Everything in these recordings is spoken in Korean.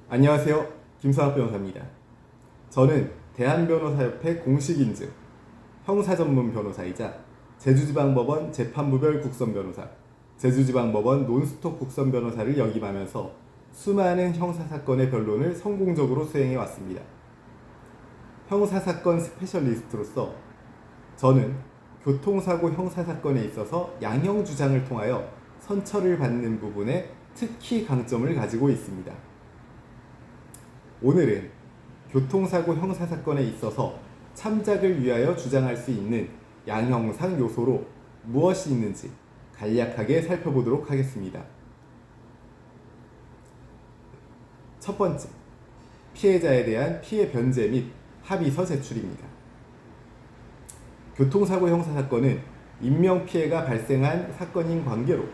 안녕하세요. 김성학 변호사입니다. 저는 대한변호사협회 공식 인증 형사전문 변호사이자 제주지방법원 재판부별 국선변호사, 제주지방법원 논스톱 국선변호사를 역임하면서 수많은 형사사건의 변론을 성공적으로 수행해 왔습니다. 형사사건 스페셜리스트로서 저는 교통사고 형사사건에 있어서 양형 주장을 통하여 선처를 받는 부분에 특히 강점을 가지고 있습니다. 오늘은 교통사고 형사사건에 있어서 참작을 위하여 주장할 수 있는 양형상 요소로 무엇이 있는지 간략하게 살펴보도록 하겠습니다. 첫 번째, 피해자에 대한 피해 변제 및 합의서 제출입니다. 교통사고 형사사건은 인명피해가 발생한 사건인 관계로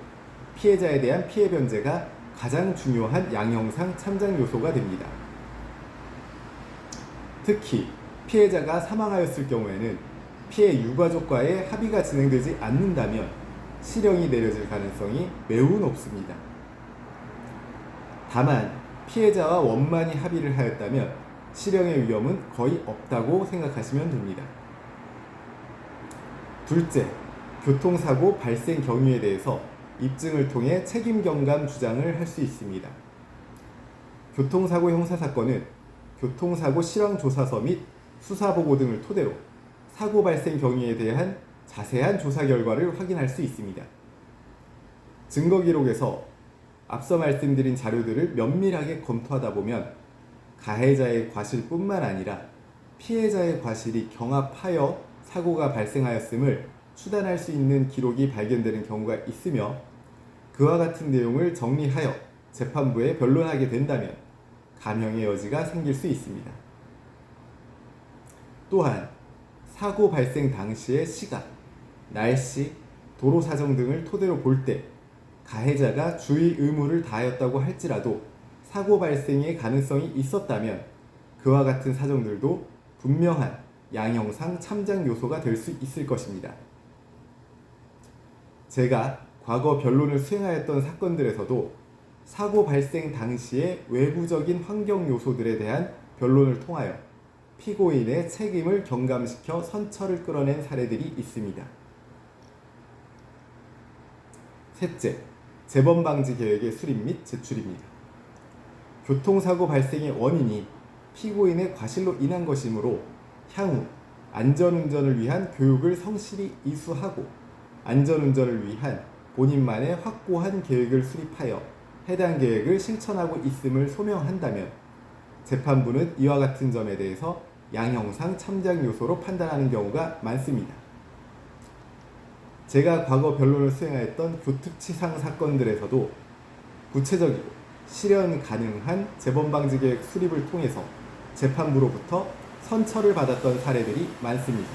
피해자에 대한 피해 변제가 가장 중요한 양형상 참작 요소가 됩니다. 특히 피해자가 사망하였을 경우에는 피해 유가족과의 합의가 진행되지 않는다면 실형이 내려질 가능성이 매우 높습니다. 다만 피해자와 원만히 합의를 하였다면 실형의 위험은 거의 없다고 생각하시면 됩니다. 둘째, 교통사고 발생 경위에 대해서 입증을 통해 책임 경감 주장을 할 수 있습니다. 교통사고 형사사건은 교통사고 실황조사서 및 수사보고 등을 토대로 사고 발생 경위에 대한 자세한 조사 결과를 확인할 수 있습니다. 증거기록에서 앞서 말씀드린 자료들을 면밀하게 검토하다 보면 가해자의 과실뿐만 아니라 피해자의 과실이 경합하여 사고가 발생하였음을 추단할 수 있는 기록이 발견되는 경우가 있으며 그와 같은 내용을 정리하여 재판부에 변론하게 된다면 감형의 여지가 생길 수 있습니다. 또한 사고 발생 당시의 시각, 날씨, 도로 사정 등을 토대로 볼 때 가해자가 주의 의무를 다하였다고 할지라도 사고 발생의 가능성이 있었다면 그와 같은 사정들도 분명한 양형상 참작 요소가 될 수 있을 것입니다. 제가 과거 변론을 수행하였던 사건들에서도 사고 발생 당시의 외부적인 환경 요소들에 대한 변론을 통하여 피고인의 책임을 경감시켜 선처를 끌어낸 사례들이 있습니다. 셋째, 재범방지 계획의 수립 및 제출입니다. 교통사고 발생의 원인이 피고인의 과실로 인한 것이므로 향후 안전운전을 위한 교육을 성실히 이수하고 안전운전을 위한 본인만의 확고한 계획을 수립하여 해당 계획을 실천하고 있음을 소명한다면 재판부는 이와 같은 점에 대해서 양형상 참작 요소로 판단하는 경우가 많습니다. 제가 과거 변론을 수행하였던 교특치상 사건들에서도 구체적이고 실현 가능한 재범방지 계획 수립을 통해서 재판부로부터 선처를 받았던 사례들이 많습니다.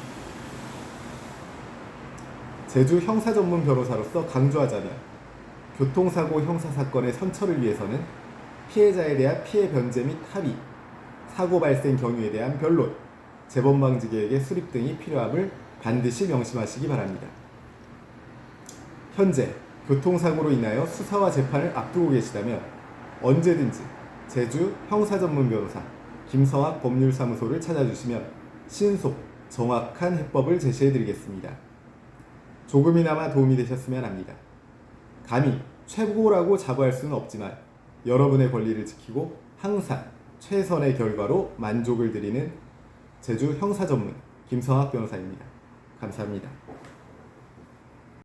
제주 형사전문 변호사로서 강조하자면 교통사고 형사사건의 선처를 위해서는 피해자에 대한 피해 변제 및 합의, 사고 발생 경위에 대한 변론, 재범방지 계획의 수립 등이 필요함을 반드시 명심하시기 바랍니다. 현재 교통사고로 인하여 수사와 재판을 앞두고 계시다면 언제든지 제주 형사전문 변호사 김성학 법률사무소를 찾아주시면 신속, 정확한 해법을 제시해드리겠습니다. 조금이나마 도움이 되셨으면 합니다. 감히 최고라고 자부할 수는 없지만 여러분의 권리를 지키고 항상 최선의 결과로 만족을 드리는 제주 형사전문 김성학 변호사입니다. 감사합니다.